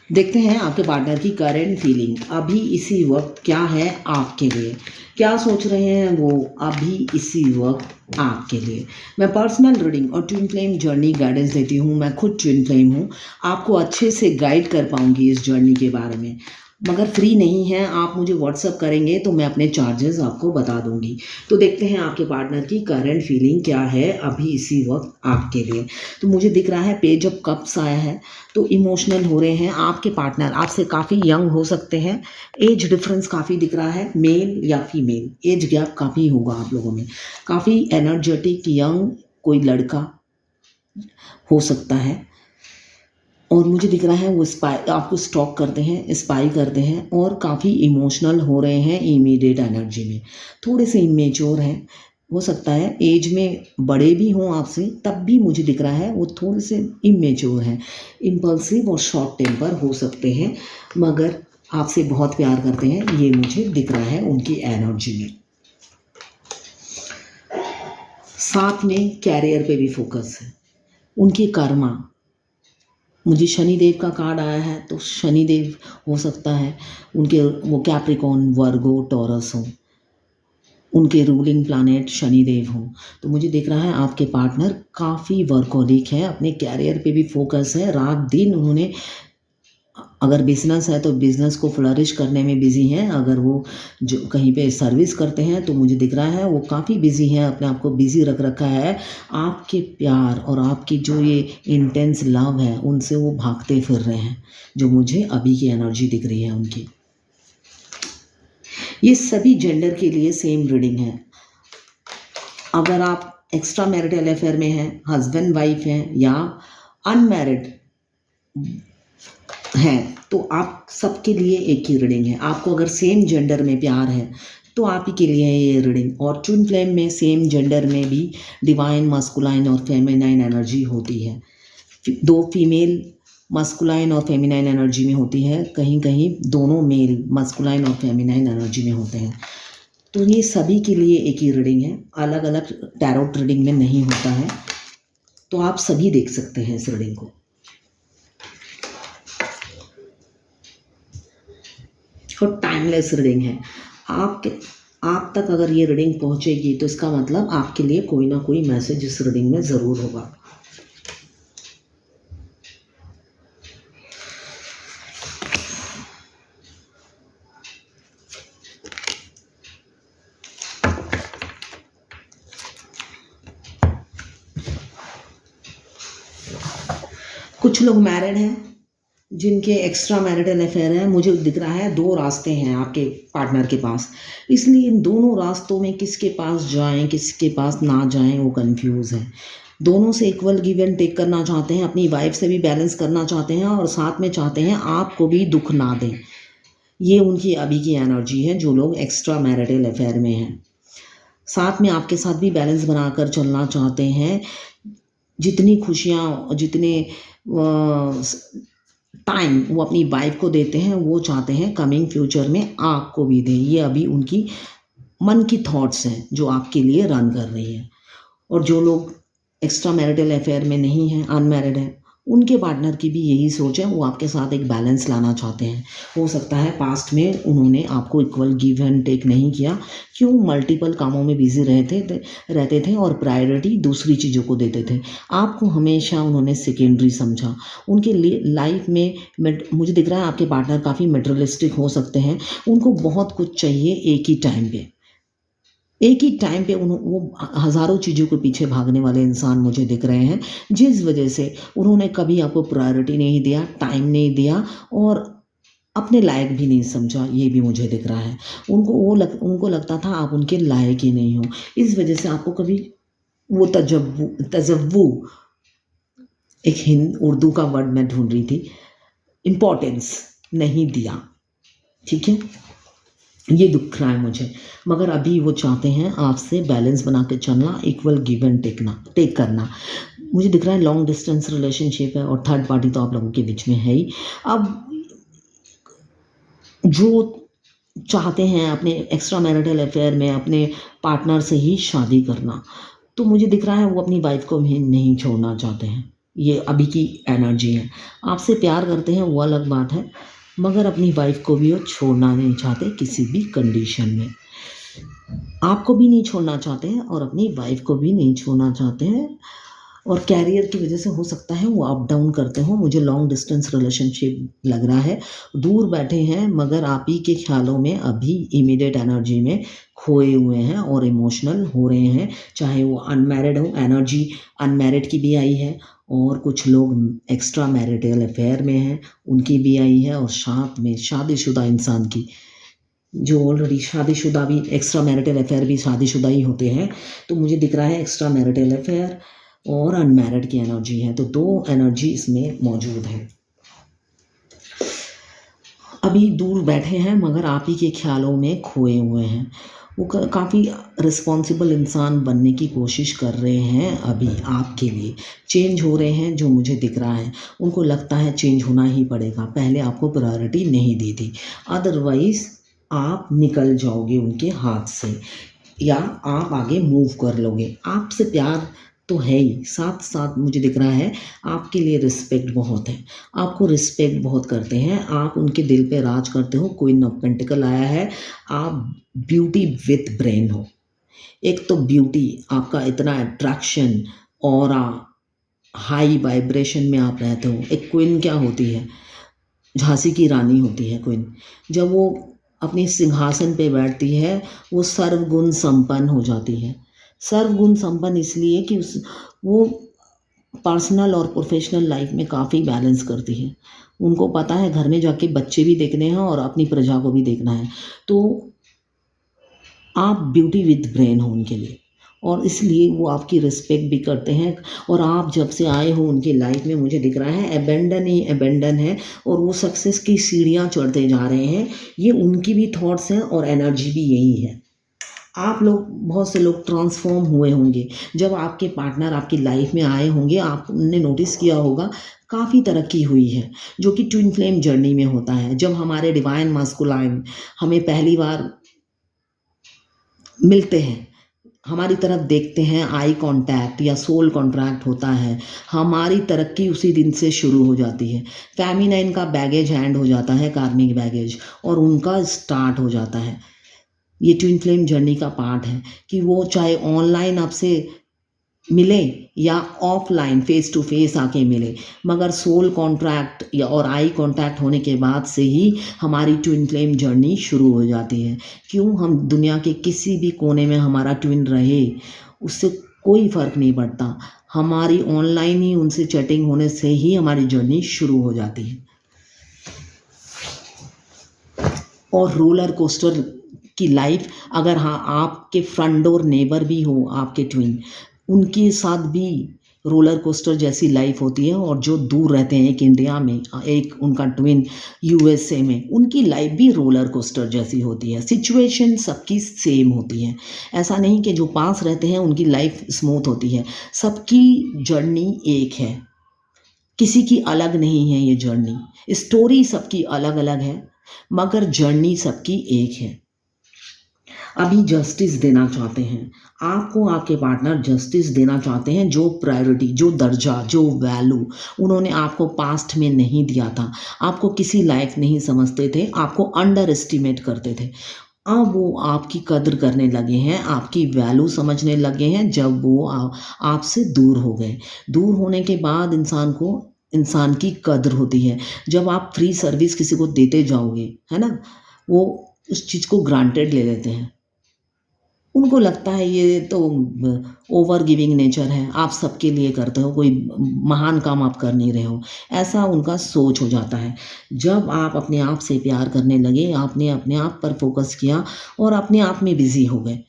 देखते हैं आपके पार्टनर की करंट फीलिंग अभी इसी वक्त क्या है आपके लिए। क्या सोच रहे हैं वो अभी इसी वक्त आपके लिए। मैं पर्सनल रीडिंग और ट्विन फ्लेम जर्नी गाइडेंस देती हूँ। मैं खुद ट्विन फ्लेम हूँ, आपको अच्छे से गाइड कर पाऊँगी इस जर्नी के बारे में। मगर फ्री नहीं है, आप मुझे व्हाट्सअप करेंगे तो मैं अपने चार्जेस आपको बता दूंगी। तो देखते हैं आपके पार्टनर की करंट फीलिंग क्या है अभी इसी वक्त आपके लिए। तो मुझे दिख रहा है पेज ऑफ कप्स आया है, तो इमोशनल हो रहे हैं। आपके पार्टनर आपसे काफ़ी यंग हो सकते हैं। एज डिफरेंस काफ़ी दिख रहा है, मेल या फीमेल एज गैप काफ़ी होगा आप लोगों में। काफ़ी एनर्जेटिक यंग कोई लड़का हो सकता है। और मुझे दिख रहा है वो स्पाई आपको स्टॉक करते हैं, स्पाई करते हैं और काफ़ी इमोशनल हो रहे हैं इमीडिएट एनर्जी में। थोड़े से इमेच्योर हैं, हो सकता है एज में बड़े भी हों आपसे, तब भी मुझे दिख रहा है वो थोड़े से इमेच्योर हैं। इम्पल्सिव और शॉर्ट टेम्पर हो सकते हैं, मगर आपसे बहुत प्यार करते हैं, ये मुझे दिख रहा है उनकी एनर्जी में। साथ में कैरियर पे भी फोकस है, उनकी कर्मा। मुझे शनिदेव का कार्ड आया है, तो शनिदेव हो सकता है उनके वो कैप्रिकॉन वर्गो टॉरस हो, उनके रूलिंग प्लैनेट शनिदेव हो। तो मुझे दिख रहा है आपके पार्टनर काफ़ी वर्कोलिक है, अपने कैरियर पे भी फोकस है। रात दिन उन्होंने, अगर बिजनेस है तो बिजनेस को फ्लरिश करने में बिजी हैं, अगर वो जो कहीं पे सर्विस करते हैं तो मुझे दिख रहा है वो काफ़ी बिजी हैं, अपने आप को बिजी रख रखा है। आपके प्यार और आपकी जो ये इंटेंस लव है उनसे वो भागते फिर रहे हैं, जो मुझे अभी की एनर्जी दिख रही है उनकी। ये सभी जेंडर के लिए सेम रीडिंग है। अगर आप एक्स्ट्रा मैरिटल अफेयर में हैं, हस्बैंड वाइफ हैं या अनमैरिड हैं, तो आप सबके लिए एक ही रीडिंग है। आपको अगर सेम जेंडर में प्यार है तो आप ही के लिए है ये रीडिंग। और ट्विन फ्लेम में सेम जेंडर में भी डिवाइन मस्कुलाइन और फेमिनाइन एनर्जी होती है। दो फीमेल मस्कुलाइन और फेमिनाइन एनर्जी में होती है, कहीं कहीं दोनों मेल मस्कुलाइन और फेमिनाइन एनर्जी में होते हैं। तो ये सभी के लिए एक ही रीडिंग है, अलग अलग टैरोट रीडिंग में नहीं होता है। तो आप सभी देख सकते हैं इस रीडिंग को। और टाइमलेस रीडिंग है। आप तक अगर ये रीडिंग पहुंचेगी तो इसका मतलब आपके लिए कोई ना कोई मैसेज इस रीडिंग में ज़रूर होगा। कुछ लोग मैरिड हैं जिनके एक्स्ट्रा मैरिटल अफेयर है। मुझे दिख रहा है दो रास्ते हैं आपके पार्टनर के पास, इसलिए इन दोनों रास्तों में किसके पास जाएं किसके पास ना जाएं वो कंफ्यूज है। दोनों से इक्वल गिव एंड टेक करना चाहते हैं, अपनी वाइफ से भी बैलेंस करना चाहते हैं और साथ में चाहते हैं आपको भी दुख ना दें। ये उनकी अभी की एनर्जी है जो लोग एक्स्ट्रा मैरिटल अफेयर में हैं। साथ में आपके साथ भी बैलेंस बनाकर चलना चाहते हैं। जितनी खुशियाँ, जितने टाइम वो अपनी वाइफ को देते हैं, वो चाहते हैं कमिंग फ्यूचर में आपको भी दें। ये अभी उनकी मन की थॉट्स हैं जो आपके लिए रन कर रही है। और जो लोग एक्स्ट्रा मैरिटल अफेयर में नहीं हैं, अनमैरिड हैं, उनके पार्टनर की भी यही सोच है, वो आपके साथ एक बैलेंस लाना चाहते हैं। हो सकता है पास्ट में उन्होंने आपको इक्वल गिव एंड टेक नहीं किया, क्यों, मल्टीपल कामों में बिजी रहते थे और प्रायोरिटी दूसरी चीज़ों को देते थे। आपको हमेशा उन्होंने सेकेंडरी समझा। उनके लाइफ में मुझे दिख रहा है आपके पार्टनर काफ़ी मटेरियलिस्टिक हो सकते हैं। उनको बहुत कुछ चाहिए एक ही टाइम पे, एक ही टाइम पे वो हज़ारों चीज़ों के पीछे भागने वाले इंसान मुझे दिख रहे हैं, जिस वजह से उन्होंने कभी आपको प्रायोरिटी नहीं दिया, टाइम नहीं दिया और अपने लायक भी नहीं समझा। ये भी मुझे दिख रहा है। उनको लगता था आप उनके लायक ही नहीं हो, इस वजह से आपको कभी वो तजव्वु, एक हिंद उर्दू का वर्ड मैं ढूंढ रही थी, इम्पोर्टेंस नहीं दिया। ठीक है, ये दुख रहा है मुझे। मगर अभी वो चाहते हैं आपसे बैलेंस बना के चलना, इक्वल गिव एंड टेक करना। मुझे दिख रहा है लॉन्ग डिस्टेंस रिलेशनशिप है और थर्ड पार्टी तो आप लोगों के बीच में है ही। अब जो चाहते हैं अपने एक्स्ट्रा मैरिटल अफेयर में अपने पार्टनर से ही शादी करना, तो मुझे दिख रहा है वो अपनी वाइफ को भी नहीं छोड़ना चाहते हैं। ये अभी की एनर्जी है। आपसे प्यार करते हैं वो अलग बात है, मगर अपनी वाइफ को भी वो छोड़ना नहीं चाहते किसी भी कंडीशन में। आपको भी नहीं छोड़ना चाहते हैं और अपनी वाइफ को भी नहीं छोड़ना चाहते हैं, और कैरियर की वजह से हो सकता है वो अप डाउन करते हो। मुझे लॉन्ग डिस्टेंस रिलेशनशिप लग रहा है, दूर बैठे हैं मगर आप ही के ख्यालों में अभी इमीडिएट एनर्जी में खोए हुए हैं और इमोशनल हो रहे हैं। चाहे वो अनमैरिड हो, एनर्जी अनमैरिड की भी आई है, और कुछ लोग एक्स्ट्रा मैरिटल अफेयर में हैं उनकी भी आई है, और साथ में शादीशुदा इंसान की, जो ऑलरेडी शादीशुदा भी एक्स्ट्रा मैरिटल अफेयर भी शादीशुदा ही होते हैं। तो मुझे दिख रहा है एक्स्ट्रा मैरिटल अफेयर और अनमैरिड की एनर्जी है, तो दो एनर्जी इसमें मौजूद है। अभी दूर बैठे हैं मगर आप ही के ख्यालों में खोए हुए हैं। वो काफ़ी रिस्पॉन्सिबल इंसान बनने की कोशिश कर रहे हैं, अभी आपके लिए चेंज हो रहे हैं जो मुझे दिख रहा है। उनको लगता है चेंज होना ही पड़ेगा, पहले आपको प्रायोरिटी नहीं दी थी, अदरवाइज़ आप निकल जाओगे उनके हाथ से, या आप आगे मूव कर लोगे। आपसे प्यार तो है ही, साथ साथ मुझे दिख रहा है आपके लिए रिस्पेक्ट बहुत है, आपको रिस्पेक्ट बहुत करते हैं, आप उनके दिल पे राज करते हो। क्वीन ऑफ पेंटिकल आया है, आप ब्यूटी विथ ब्रेन हो। एक तो ब्यूटी, आपका इतना अट्रैक्शन और हाई वाइब्रेशन में आप रहते हो। एक क्वीन क्या होती है, झांसी की रानी होती है क्वीन। जब वो अपनी सिंहासन पे बैठती है वो सर्वगुण संपन्न हो जाती है। सर्वगुण संपन्न इसलिए कि उस वो पर्सनल और प्रोफेशनल लाइफ में काफ़ी बैलेंस करती है। उनको पता है घर में जाके बच्चे भी देखने हैं और अपनी प्रजा को भी देखना है, तो आप ब्यूटी विद ब्रेन हो उनके लिए, और इसलिए वो आपकी रिस्पेक्ट भी करते हैं। और आप जब से आए हो उनकी लाइफ में मुझे दिख रहा है अबेंडन ही अबेंडन है, और वो सक्सेस की सीढ़ियाँ चढ़ते जा रहे हैं। ये उनकी भी थॉट्स हैं और एनर्जी भी यही है। आप लोग, बहुत से लोग ट्रांसफॉर्म हुए होंगे जब आपके पार्टनर आपकी लाइफ में आए होंगे। आपने नोटिस किया होगा काफ़ी तरक्की हुई है, जो कि ट्विन फ्लेम जर्नी में होता है। जब हमारे डिवाइन मास्कुलाइन हमें पहली बार मिलते हैं, हमारी तरफ देखते हैं, आई कांटेक्ट या सोल कॉन्ट्रैक्ट होता है, हमारी तरक्की उसी दिन से शुरू हो जाती है। फेमिनाइन का बैगेज हैंड हो जाता है, कार्मिक बैगेज, और उनका स्टार्ट हो जाता है। ये ट्विन फ्लेम जर्नी का पार्ट है कि वो चाहे ऑनलाइन आपसे मिले या ऑफलाइन फेस टू फेस आके मिले, मगर सोल कॉन्ट्रैक्ट या और आई कांटेक्ट होने के बाद से ही हमारी ट्विन फ्लेम जर्नी शुरू हो जाती है। क्यों, हम दुनिया के किसी भी कोने में हमारा ट्विन रहे उससे कोई फ़र्क नहीं पड़ता, हमारी ऑनलाइन ही उनसे चैटिंग होने से ही हमारी जर्नी शुरू हो जाती है। और रोलर कोस्टर की लाइफ, अगर हाँ आपके फ्रंट डोर नेबर भी हो आपके ट्विन, उनके साथ भी रोलर कोस्टर जैसी लाइफ होती है। और जो दूर रहते हैं, एक इंडिया में, एक उनका ट्विन यूएसए में, उनकी लाइफ भी रोलर कोस्टर जैसी होती है। सिचुएशन सबकी सेम होती है, ऐसा नहीं कि जो पास रहते हैं उनकी लाइफ स्मूथ होती है। सबकी जर्नी एक है, किसी की अलग नहीं है ये जर्नी। स्टोरी सबकी अलग अलग है मगर जर्नी सबकी एक है। अभी जस्टिस देना चाहते हैं आपको, आपके पार्टनर जस्टिस देना चाहते हैं। जो प्रायोरिटी, जो दर्जा, जो वैल्यू उन्होंने आपको पास्ट में नहीं दिया था, आपको किसी लायक नहीं समझते थे, आपको अंडर एस्टिमेट करते थे, अब वो आपकी कद्र करने लगे हैं, आपकी वैल्यू समझने लगे हैं। जब वो आपसे दूर हो गए, दूर होने के बाद इंसान की कद्र होती है। जब आप फ्री सर्विस किसी को देते जाओगे, है ना, वो उस चीज़ को ग्रांटेड ले लेते हैं। उनको लगता है ये तो ओवर गिविंग नेचर है, आप सबके लिए करते हो, कोई महान काम आप कर नहीं रहे हो, ऐसा उनका सोच हो जाता है। जब आप अपने आप से प्यार करने लगे, आपने अपने आप पर फोकस किया और अपने आप में बिजी हो गए,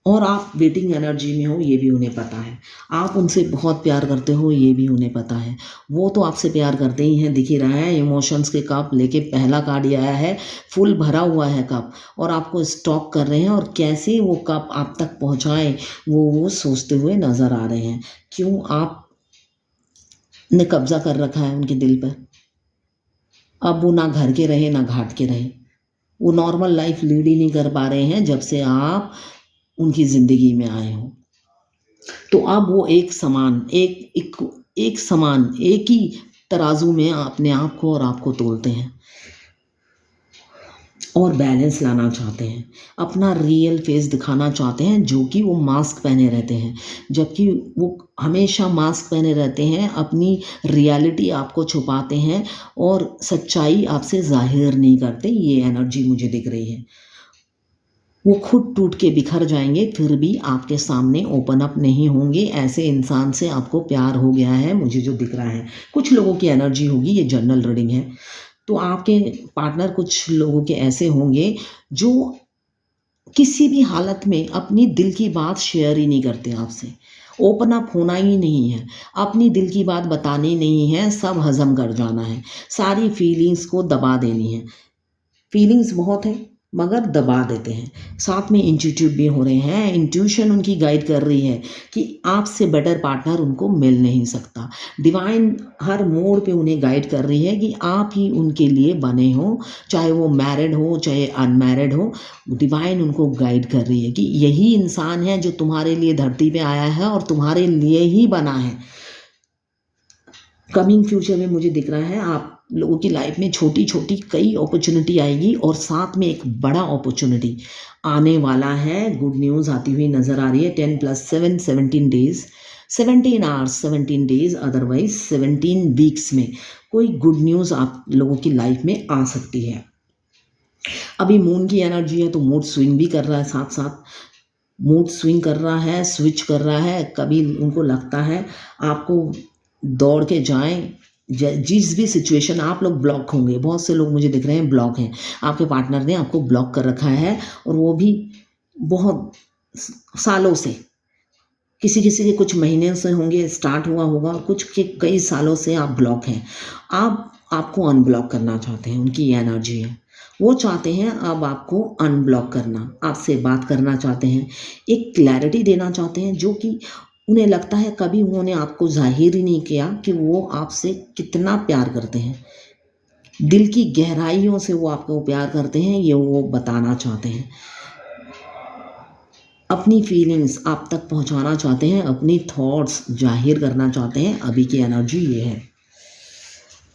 और आप वेटिंग एनर्जी में हो ये भी उन्हें पता है, आप उनसे बहुत प्यार करते हो ये भी उन्हें पता है। वो तो आपसे प्यार करते ही हैं, दिख ही रहा है। इमोशंस के कप लेके पहला कार्ड ये आया है, फुल भरा हुआ है कप, और आपको स्टॉक कर रहे हैं, और कैसे वो कप आप तक पहुंचाएं वो सोचते हुए नज़र आ रहे हैं। क्यों, आपने कब्जा कर रखा है उनके दिल पर। अब वो ना घर के रहे ना घाट के रहे, वो नॉर्मल लाइफ लीड ही नहीं कर पा रहे हैं जब से आप उनकी ज़िंदगी में आए हो। तो अब वो एक समान, एक एक समान, एक ही तराजू में अपने आप को और आपको तोलते हैं और बैलेंस लाना चाहते हैं, अपना रियल फेस दिखाना चाहते हैं, जो कि वो मास्क पहने रहते हैं। जबकि वो हमेशा मास्क पहने रहते हैं, अपनी रियलिटी आपको छुपाते हैं और सच्चाई आपसे ज़ाहिर नहीं करते। ये एनर्जी मुझे दिख रही है। वो खुद टूट के बिखर जाएँगे, फिर भी आपके सामने ओपन अप नहीं होंगे। ऐसे इंसान से आपको प्यार हो गया है, मुझे जो दिख रहा है। कुछ लोगों की एनर्जी होगी, ये जनरल रीडिंग है। तो आपके पार्टनर कुछ लोगों के ऐसे होंगे जो किसी भी हालत में अपनी दिल की बात शेयर ही नहीं करते आपसे। ओपन अप होना ही नहीं है, अपनी दिल की बात बतानी नहीं है, सब हज़म कर जाना है, सारी फीलिंग्स को दबा देनी है। फीलिंग्स बहुत है मगर दबा देते हैं। साथ में इंट्यूटिव भी हो रहे हैं, इंट्यूशन उनकी गाइड कर रही है कि आपसे बेटर पार्टनर उनको मिल नहीं सकता। डिवाइन हर मोड़ पे उन्हें गाइड कर रही है कि आप ही उनके लिए बने हो, चाहे वो मैरिड हो चाहे अनमैरिड हो। डिवाइन उनको गाइड कर रही है कि यही इंसान है जो तुम्हारे लिए धरती पे आया है और तुम्हारे लिए ही बना है। कमिंग फ्यूचर में मुझे दिख रहा है आप लोगों की लाइफ में छोटी छोटी कई अपॉर्चुनिटी आएगी और साथ में एक बड़ा अपॉर्चुनिटी आने वाला है। गुड न्यूज़ आती हुई नज़र आ रही है। 10 + 7 17 days, 17 hours 17 days, otherwise 17 weeks में कोई गुड न्यूज़ आप लोगों की लाइफ में आ सकती है। अभी मून की एनर्जी है तो मूड स्विंग भी कर रहा है, साथ साथ मूड स्विंग कर रहा है, स्विच कर रहा है। कभी उनको लगता है आपको दौड़ के जाएं, जिस भी सिचुएशन आप लोग ब्लॉक होंगे। बहुत से लोग मुझे दिख रहे हैं ब्लॉक हैं, आपके पार्टनर ने आपको ब्लॉक कर रखा है और वो भी बहुत सालों से। किसी किसी के कुछ महीने से होंगे, स्टार्ट हुआ होगा, और कुछ के कई सालों से आप ब्लॉक हैं। आप आपको अनब्लॉक करना चाहते हैं, उनकी ये एनर्जी है। वो चाहते हैं अब आपको अनब्लॉक करना, आपसे बात करना चाहते हैं, एक क्लैरिटी देना चाहते हैं, जो कि उन्हें लगता है कभी उन्होंने आपको जाहिर ही नहीं किया कि वो आपसे कितना प्यार करते हैं। दिल की गहराइयों से वो आपको प्यार करते हैं, ये वो बताना चाहते हैं। अपनी फीलिंग्स आप तक पहुंचाना चाहते हैं, अपनी थॉट्स जाहिर करना चाहते हैं। अभी की एनर्जी ये है।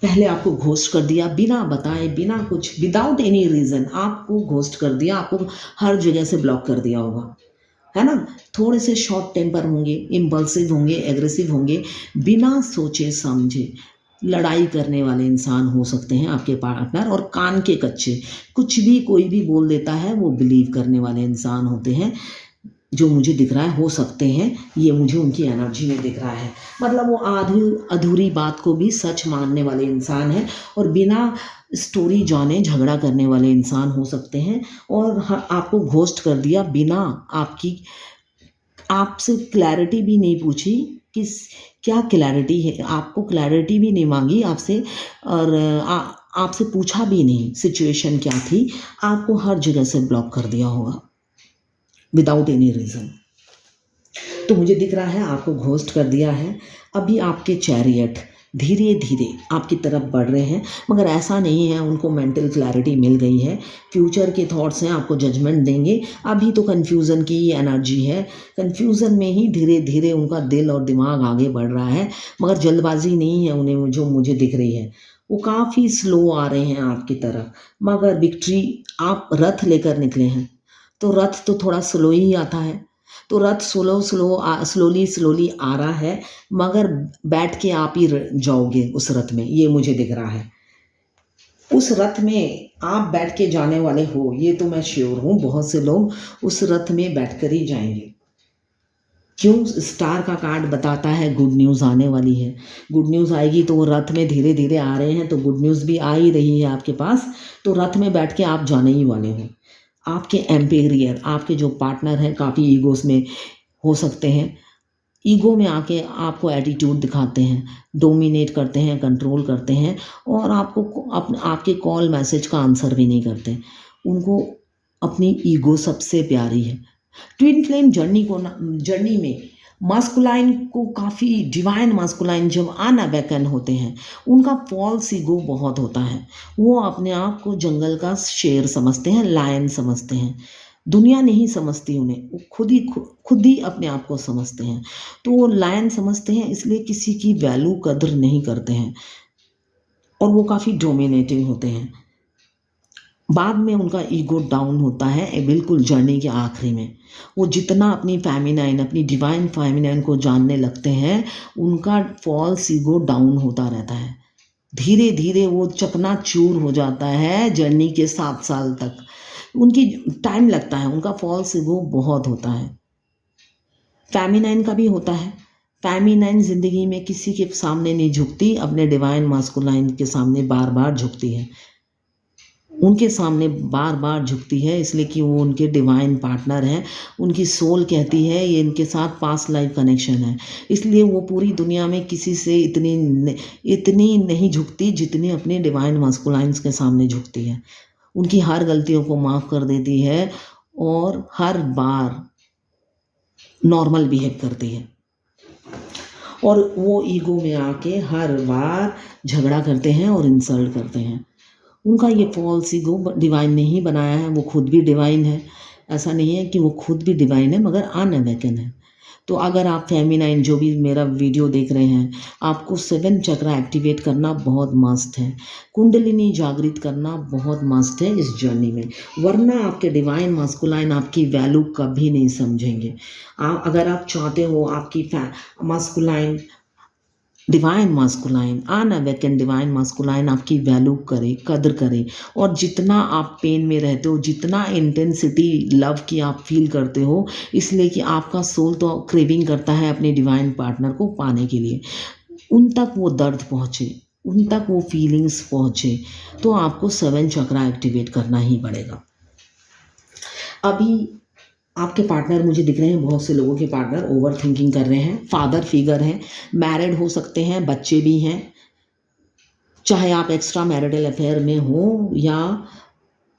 पहले आपको घोस्ट कर दिया बिना बताए, बिना कुछ, विदाउट एनी रीज़न आपको घोस्ट कर दिया, आपको हर जगह से ब्लॉक कर दिया होगा, है ना। थोड़े से शॉर्ट टेम्पर होंगे, इम्पल्सिव होंगे, एग्रेसिव होंगे, बिना सोचे समझे लड़ाई करने वाले इंसान हो सकते हैं आपके पार्टनर। और कान के कच्चे, कुछ भी कोई भी बोल देता है वो बिलीव करने वाले इंसान होते हैं, जो मुझे दिख रहा है हो सकते हैं। ये मुझे उनकी एनर्जी में दिख रहा है। मतलब वो आधी अधूरी बात को भी सच मानने वाले इंसान हैं और बिना स्टोरी जाने झगड़ा करने वाले इंसान हो सकते हैं। और आपको घोस्ट कर दिया बिना आपसे क्लैरिटी भी नहीं पूछी कि क्या क्लैरिटी है, आपको क्लैरिटी भी नहीं मांगी आपसे, और आपसे पूछा भी नहीं सिचुएशन क्या थी। आपको हर जगह से ब्लॉक कर दिया होगा विदाउट एनी रीज़न। तो मुझे दिख रहा है आपको घोस्ट कर दिया है। अभी आपके चैरियट धीरे धीरे आपकी तरफ बढ़ रहे हैं, मगर ऐसा नहीं है उनको मेंटल क्लैरिटी मिल गई है। फ्यूचर के थॉट्स हैं, आपको जजमेंट देंगे। अभी तो कन्फ्यूज़न की एनर्जी है, कन्फ्यूज़न में ही धीरे धीरे उनका दिल और दिमाग आगे बढ़ रहा है, मगर जल्दबाजी नहीं है उन्हें, जो मुझे दिख रही है। वो काफ़ी स्लो आ रहे हैं आपकी तरफ, मगर विक्ट्री, आप रथ लेकर निकले हैं तो रथ तो थोड़ा स्लो ही आता है। तो रथ स्लोली आ रहा है, मगर बैठ के आप ही जाओगे उस रथ में, ये मुझे दिख रहा है। उस रथ में आप बैठ के जाने वाले हो, ये तो मैं श्योर हूँ। बहुत से लोग उस रथ में बैठ कर ही जाएंगे। क्यों? स्टार का कार्ड बताता है गुड न्यूज़ आने वाली है। गुड न्यूज़ आएगी तो वो रथ में धीरे धीरे आ रहे हैं, तो गुड न्यूज़ भी आ ही रही है आपके पास। तो रथ में बैठ के आप जाने ही वाले हो। आपके एम्पेरियर, आपके जो पार्टनर हैं, काफ़ी ईगोस में हो सकते हैं। ईगो में आके आपको एटीट्यूड दिखाते हैं, डोमिनेट करते हैं, कंट्रोल करते हैं, और आपके कॉल मैसेज का आंसर भी नहीं करते। उनको अपनी ईगो सबसे प्यारी है। ट्विन फ्लेम जर्नी में मास्कुलाइन को काफ़ी, डिवाइन मास्कुलाइन जब अनअवेकन होते हैं, उनका फॉल्स ईगो बहुत होता है। वो अपने आप को जंगल का शेर समझते हैं, लायन समझते हैं। दुनिया नहीं समझती उन्हें, वो खुद ही अपने आप को समझते हैं। तो वो लायन समझते हैं, इसलिए किसी की वैल्यू कदर नहीं करते हैं और वो काफ़ी डोमिनेटिंग होते हैं। बाद में उनका ईगो डाउन होता है बिल्कुल जर्नी के आखिरी में। वो जितना अपनी फेमिनाइन, अपनी डिवाइन फेमिनाइन को जानने लगते हैं, उनका फॉल्स ईगो डाउन होता रहता है। धीरे धीरे वो चकनाचूर हो जाता है जर्नी के 7 साल तक। उनकी टाइम लगता है, उनका फॉल्स ईगो बहुत होता है। फेमिनाइन का भी होता है। फेमिनाइन ज़िंदगी में किसी के सामने नहीं झुकती, अपने डिवाइन मास्कुलाइन के सामने बार बार झुकती है। उनके सामने बार बार झुकती है इसलिए कि वो उनके डिवाइन पार्टनर हैं। उनकी सोल कहती है ये इनके साथ पास्ट लाइफ कनेक्शन है, इसलिए वो पूरी दुनिया में किसी से इतनी नहीं झुकती जितनी अपने डिवाइन मास्कुलाइन्स के सामने झुकती है। उनकी हर गलतियों को माफ़ कर देती है और हर बार नॉर्मल बिहेव करती है। और वो ईगो में आके हर बार झगड़ा करते हैं और इंसल्ट करते हैं। उनका ये फॉल्स ईगो डिवाइन नहीं बनाया है, वो खुद भी डिवाइन है। ऐसा नहीं है कि वो खुद भी डिवाइन है, मगर अनअवेकन है। तो अगर आप फेमिनाइन जो भी मेरा वीडियो देख रहे हैं, आपको 7 चक्रा एक्टिवेट करना बहुत मस्त है। कुंडलिनी जागृत करना बहुत मस्त है इस जर्नी में, वरना आपके डिवाइन मास्कुलाइन आपकी वैल्यू कभी नहीं समझेंगे। अगर आप चाहते हो आपकी masculine, divine masculine, unawaken divine masculine आपकी वैल्यू करे, कदर करे, और जितना आप पेन में रहते हो, जितना इंटेंसिटी लव की आप फील करते हो, इसलिए कि आपका सोल तो क्रेविंग करता है अपने डिवाइन पार्टनर को पाने के लिए, उन तक वो दर्द पहुँचे, उन तक वो फीलिंग्स पहुँचे, तो आपको 7 चक्रा एक्टिवेट करना ही पड़ेगा। अभी आपके पार्टनर मुझे दिख रहे हैं, बहुत से लोगों के पार्टनर ओवर थिंकिंग कर रहे हैं, फादर फिगर हैं, मैरिड हो सकते हैं, बच्चे भी हैं। चाहे आप एक्स्ट्रा मैरिटल अफेयर में हो या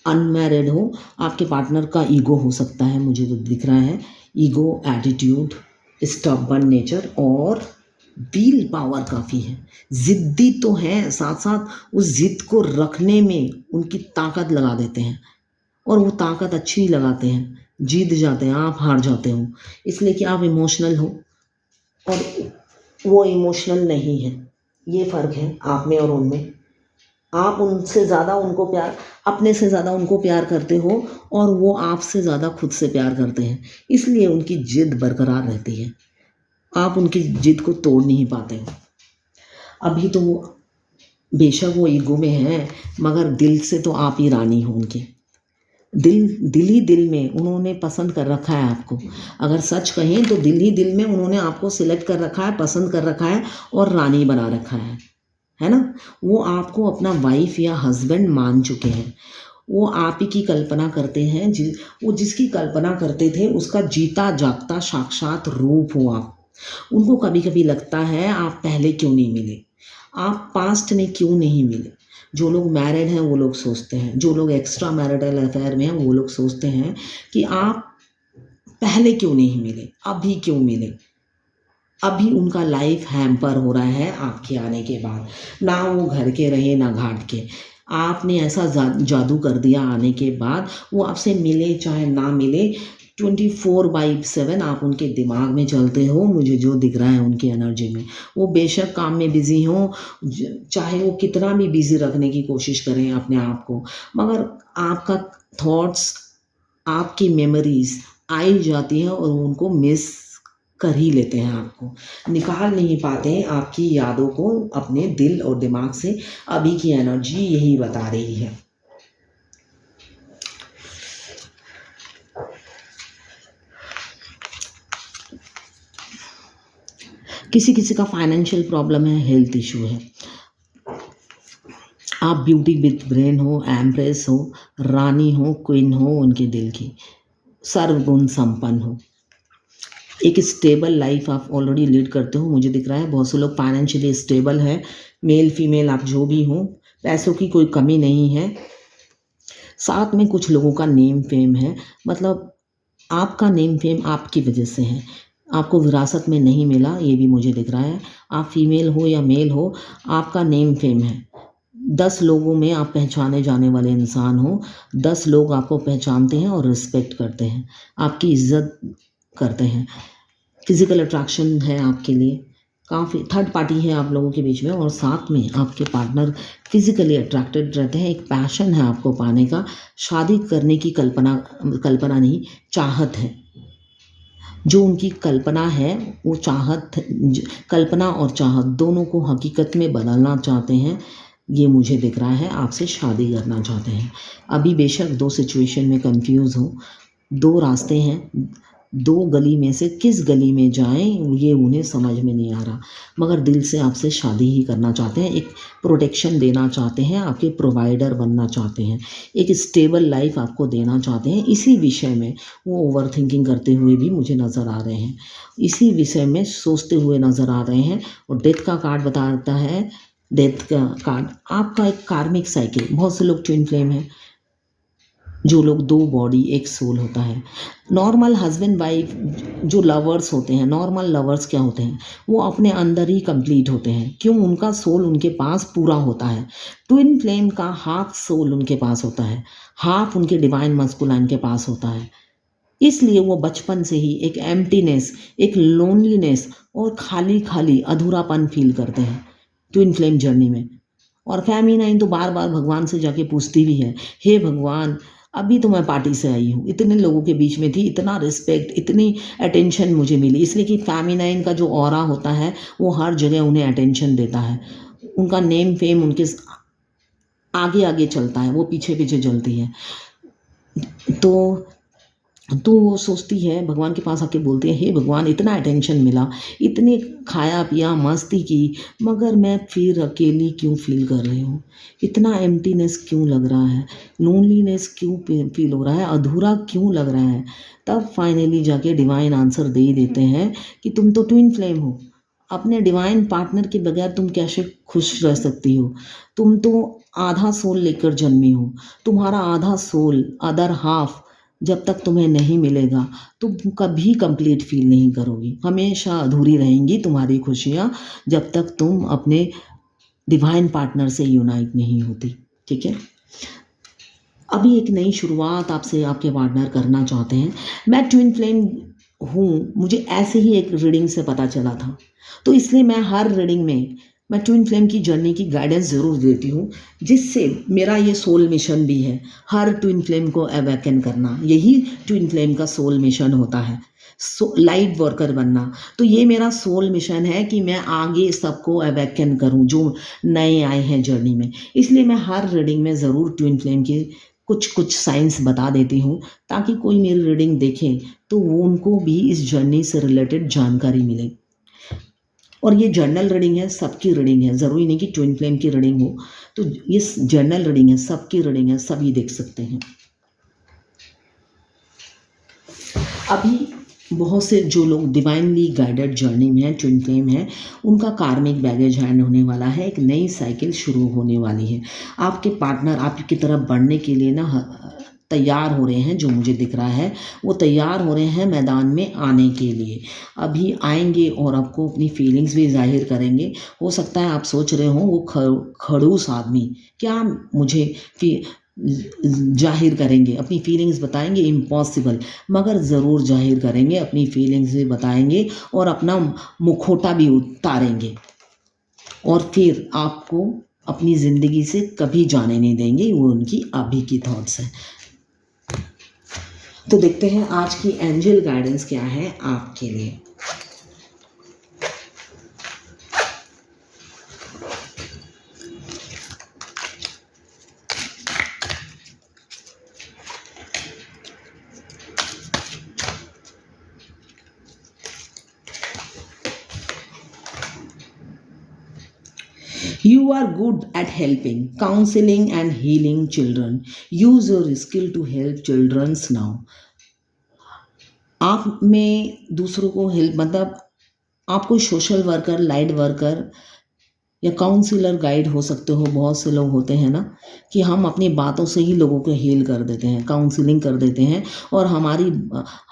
अनमैरिड हो, आपके पार्टनर का ईगो हो सकता है, मुझे तो दिख रहा है। ईगो, एटीट्यूड, स्टबर्न नेचर और विल पावर काफ़ी है। ज़िद्दी तो हैं, साथ साथ उस ज़िद को रखने में उनकी ताकत लगा देते हैं और वो ताकत अच्छी लगाते हैं, जीत जाते हैं, आप हार जाते हो, इसलिए कि आप इमोशनल हो और वो इमोशनल नहीं है। ये फ़र्क है आप में और उनमें। आप उनसे ज़्यादा उनको प्यार, अपने से ज़्यादा उनको प्यार करते हो और वो आपसे ज़्यादा खुद से प्यार करते हैं, इसलिए उनकी जिद बरकरार रहती है। आप उनकी जिद को तोड़ नहीं पाते हो। अभी तो वो बेशक वो ईगो में हैं, मगर दिल से तो आप ही रानी हो उनके। दिल ही दिल में उन्होंने पसंद कर रखा है आपको। अगर सच कहें तो दिल ही दिल में उन्होंने आपको सिलेक्ट कर रखा है, पसंद कर रखा है और रानी बना रखा है ना। वो आपको अपना वाइफ या हस्बैंड मान चुके हैं। वो आप ही की कल्पना करते हैं, वो जिसकी कल्पना करते थे उसका जीता जागता साक्षात रूप हो आप। उनको कभी कभी लगता है आप पहले क्यों नहीं मिले, आप पास्ट में क्यों नहीं मिले। जो लोग मैरिड हैं वो लोग सोचते हैं, जो लोग एक्स्ट्रा मैरिटल अफेयर में हैं वो लोग सोचते हैं कि आप पहले क्यों नहीं मिले, अभी क्यों मिले। अभी उनका लाइफ हैम्पर हो रहा है आपके आने के बाद। ना वो घर के रहे ना घाट के, आपने ऐसा जादू कर दिया आने के बाद। वो आपसे मिले चाहे ना मिले, 24/7 आप उनके दिमाग में चलते हो। मुझे जो दिख रहा है उनकी एनर्जी में, वो बेशक काम में बिज़ी हों, चाहे वो कितना भी बिज़ी रखने की कोशिश करें अपने आप को, मगर आपका थॉट्स, आपकी मेमोरीज आई जाती हैं और उनको मिस कर ही लेते हैं, आपको निकाल नहीं पाते हैं आपकी यादों को अपने दिल और दिमाग से। अभी की एनर्जी यही बता रही है। किसी किसी का फाइनेंशियल प्रॉब्लम है, हेल्थ इशू है। आप ब्यूटी विद ब्रेन हो, एम्प्रेस हो, रानी हो, क्वीन हो उनके दिल की, सर्वगुण संपन्न हो, एक स्टेबल लाइफ आप ऑलरेडी लीड करते हो। मुझे दिख रहा है बहुत से लोग फाइनेंशियली स्टेबल है, मेल फीमेल आप जो भी हो, पैसों की कोई कमी नहीं है। साथ में कुछ लोगों का नेम फेम है, मतलब आपका नेम फेम आपकी वजह से है, आपको विरासत में नहीं मिला, ये भी मुझे दिख रहा है। आप फीमेल हो या मेल हो, आपका नेम फेम है, 10 लोगों में आप पहचाने जाने वाले इंसान हो। 10 लोग आपको पहचानते हैं और रिस्पेक्ट करते हैं, आपकी इज्जत करते हैं। फिजिकल अट्रैक्शन है आपके लिए, काफ़ी थर्ड पार्टी है आप लोगों के बीच में, और साथ में आपके पार्टनर फिजिकली अट्रैक्टेड रहते हैं। एक पैशन है आपको पाने का, शादी करने की कल्पना नहीं, चाहत है। जो उनकी कल्पना है वो कल्पना और चाहत दोनों को हकीकत में बदलना चाहते हैं। ये मुझे दिख रहा है, आपसे शादी करना चाहते हैं। अभी बेशक 2 सिचुएशन में कंफ्यूज हो, 2 रास्ते हैं, 2 गली में से किस गली में जाएं ये उन्हें समझ में नहीं आ रहा, मगर दिल से आपसे शादी ही करना चाहते हैं। एक प्रोटेक्शन देना चाहते हैं, आपके प्रोवाइडर बनना चाहते हैं, एक स्टेबल लाइफ आपको देना चाहते हैं। इसी विषय में वो ओवर थिंकिंग करते हुए भी मुझे नज़र आ रहे हैं, इसी विषय में सोचते हुए नज़र आ रहे हैं। और डेथ का कार्ड बताता है, डेथ का कार्ड आपका एक कार्मिक साइकिल। बहुत से लोग ट्विन फ्लेम हैं, जो लोग 2 बॉडी 1 सोल होता है। नॉर्मल हस्बैंड वाइफ जो लवर्स होते हैं, नॉर्मल लवर्स क्या होते हैं, वो अपने अंदर ही कंप्लीट होते हैं। क्यों? उनका सोल उनके पास पूरा होता है। ट्विन फ्लेम का हाफ सोल उनके पास होता है, हाफ उनके डिवाइन मस्कुलाइन के पास होता है। इसलिए वो बचपन से ही एक एम्प्टीनेस, एक लोनलीनेस और खाली खाली अधूरापन फील करते हैं ट्विन फ्लेम जर्नी में। और फेमिनाइन तो बार बार भगवान से जाके पूछती भी है, हे भगवान, अभी तो मैं पार्टी से आई हूँ, इतने लोगों के बीच में थी, इतना रिस्पेक्ट, इतनी अटेंशन मुझे मिली। इसलिए कि फेमिनाइन का जो ऑरा होता है वो हर जगह उन्हें अटेंशन देता है। उनका नेम फेम उनके आगे आगे चलता है, वो पीछे पीछे चलती है। तो वो सोचती है, भगवान के पास आके बोलती है, हे भगवान, इतना अटेंशन मिला, इतने खाया पिया मस्ती की, मगर मैं फिर अकेली क्यों फील कर रही हूँ, इतना एम्प्टीनेस क्यों लग रहा है, लोनलीनेस क्यों फील हो रहा है, अधूरा क्यों लग रहा है। तब फाइनली जाके डिवाइन आंसर दे ही देते हैं कि तुम तो ट्विन फ्लेम हो, अपने डिवाइन पार्टनर के बगैर तुम कैसे खुश रह सकती हो। तुम तो आधा सोल लेकर जन्मी हो, तुम्हारा आधा सोल, अदर हाफ जब तक तुम्हें नहीं मिलेगा तुम कभी कंप्लीट फील नहीं करोगी। हमेशा अधूरी रहेंगी तुम्हारी खुशियाँ जब तक तुम अपने डिवाइन पार्टनर से यूनाइट नहीं होती। ठीक है, अभी एक नई शुरुआत आपसे आपके पार्टनर करना चाहते हैं। मैं ट्विन फ्लेम हूँ, मुझे ऐसे ही एक रीडिंग से पता चला था, तो इसलिए मैं हर रीडिंग में मैं ट्विन फ्लेम की जर्नी की गाइडेंस ज़रूर देती हूँ, जिससे मेरा ये सोल मिशन भी है, हर ट्विन फ्लेम को अवेकन करना। यही ट्विन फ्लेम का सोल मिशन होता है, लाइट वर्कर बनना। तो ये मेरा सोल मिशन है कि मैं आगे सबको अवेकन करूँ जो नए आए हैं जर्नी में। इसलिए मैं हर रीडिंग में ज़रूर ट्विन फ्लेम की कुछ साइंस बता देती हूँ, ताकि कोई मेरी रीडिंग देखे तो वो उनको भी इस जर्नी से रिलेटेड जानकारी मिले। और ये जर्नल रीडिंग है, सबकी रीडिंग है, ज़रूरी नहीं कि ट्विन फ्लेम की रीडिंग हो। तो ये जर्नल रीडिंग है, सबकी रीडिंग है, सभी देख सकते हैं। अभी बहुत से जो लोग डिवाइनली गाइडेड जर्नी में हैं, ट्विन फ्लेम है, उनका कार्मिक बैगेज हैंड होने वाला है, एक नई साइकिल शुरू होने वाली है। आपके पार्टनर आपकी तरफ बढ़ने के लिए ना तैयार हो रहे हैं, जो मुझे दिख रहा है वो तैयार हो रहे हैं मैदान में आने के लिए। अभी आएंगे और आपको अपनी फीलिंग्स भी जाहिर करेंगे। हो सकता है आप सोच रहे हो वो खड़ूस आदमी क्या मुझे जाहिर करेंगे, अपनी फीलिंग्स बताएंगे, इम्पॉसिबल, मगर ज़रूर जाहिर करेंगे, अपनी फीलिंग्स भी बताएंगे और अपना मुखौटा भी उतारेंगे, और फिर आपको अपनी ज़िंदगी से कभी जाने नहीं देंगे। वो उनकी अभी की थॉट्स हैं। तो देखते हैं आज की एंजल गाइडेंस क्या है आपके लिए। You are good at helping, counseling and healing children. Use your skill to help children now. आप में दूसरों को हेल्प, मतलब आप कोई सोशल वर्कर, लाइट वर्कर या काउंसलर गाइड हो सकते हो। बहुत से लोग होते हैं ना कि हम अपनी बातों से ही लोगों को हील कर देते हैं, काउंसलिंग कर देते हैं, और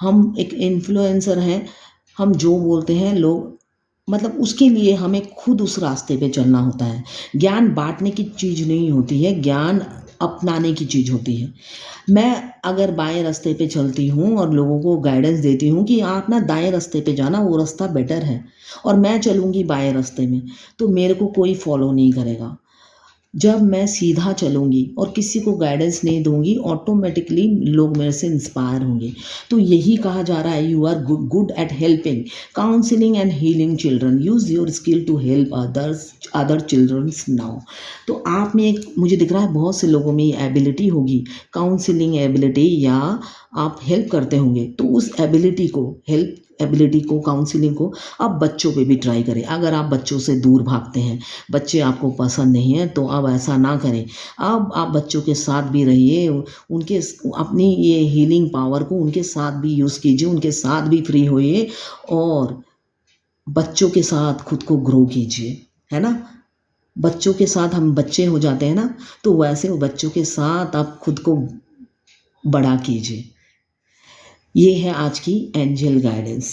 हम एक इन्फ्लुएंसर हैं, हम जो बोलते हैं लोग मतलब उसके लिए हमें खुद उस रास्ते पे चलना होता है। ज्ञान बांटने की चीज़ नहीं होती है, ज्ञान अपनाने की चीज़ होती है। मैं अगर बाएं रास्ते पे चलती हूँ और लोगों को गाइडेंस देती हूँ कि आप ना दाएं रास्ते पे जाना, वो रास्ता बेटर है, और मैं चलूँगी बाएं रास्ते में, तो मेरे को कोई फॉलो नहीं करेगा। जब मैं सीधा चलूँगी और किसी को गाइडेंस नहीं दूँगी, ऑटोमेटिकली लोग मेरे से इंस्पायर होंगे। तो यही कहा जा रहा है, you are good at helping, counselling and healing children, use your skill to help other childrens now. तो आप में एक, मुझे दिख रहा है बहुत से लोगों में ये एबिलिटी होगी, काउंसलिंग एबिलिटी, या आप हेल्प करते होंगे, तो उस एबिलिटी को, हेल्प एबिलिटी को, काउंसलिंग को आप बच्चों पे भी ट्राई करें। अगर आप बच्चों से दूर भागते हैं, बच्चे आपको पसंद नहीं है, तो अब ऐसा ना करें। अब आप बच्चों के साथ भी रहिए, उनके अपनी ये हीलिंग पावर को उनके साथ भी यूज़ कीजिए, उनके साथ भी फ्री होइए, और बच्चों के साथ खुद को ग्रो कीजिए, है ना। बच्चों के साथ हम बच्चे हो जाते हैं ना, तो वैसे बच्चों के साथ आप खुद को बड़ा कीजिए। ये है आज की एंजल गाइडेंस।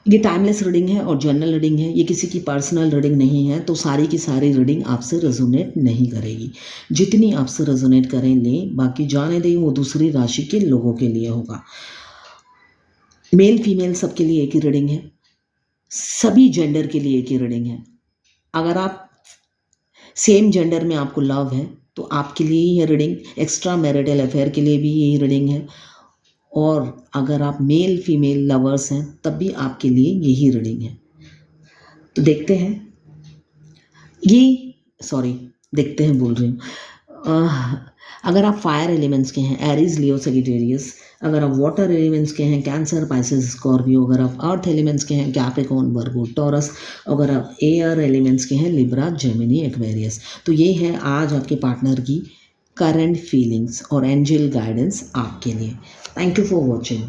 ये टाइमलेस रीडिंग है और जनरल रीडिंग है, ये किसी की पर्सनल रीडिंग नहीं है, तो सारी की सारी रीडिंग आपसे रेजोनेट नहीं करेगी। जितनी आपसे रेजोनेट करें लें, बाकी जाने दें, वो दूसरी राशि के लोगों के लिए होगा। मेल फीमेल सबके लिए एक ही रीडिंग है, सभी जेंडर के लिए एक ही रीडिंग है। अगर आप सेम जेंडर में आपको लव है, तो आपके लिए ही है रीडिंग। एक्स्ट्रा मैरिटल अफेयर के लिए भी यही रीडिंग है, और अगर आप मेल फीमेल लवर्स हैं, तब भी आपके लिए यही रीडिंग है। तो देखते हैं, देखते हैं बोल रही हूँ। अगर आप फायर एलिमेंट्स के हैं, एरीज, लियो, सजिटेरियस। अगर आप वाटर एलिमेंट्स के हैं, कैंसर, पाइसेस, स्कॉर्पियो। अगर आप अर्थ एलिमेंट्स के हैं, कैप्रिकॉर्न, वर्गो, टॉरस। अगर आप एयर एलिमेंट्स के हैं, लिब्रा, जेमिनी, एक्वेरियस। तो ये है आज आपके पार्टनर की करंट फीलिंग्स और एंजल गाइडेंस आपके लिए। Thank you for watching.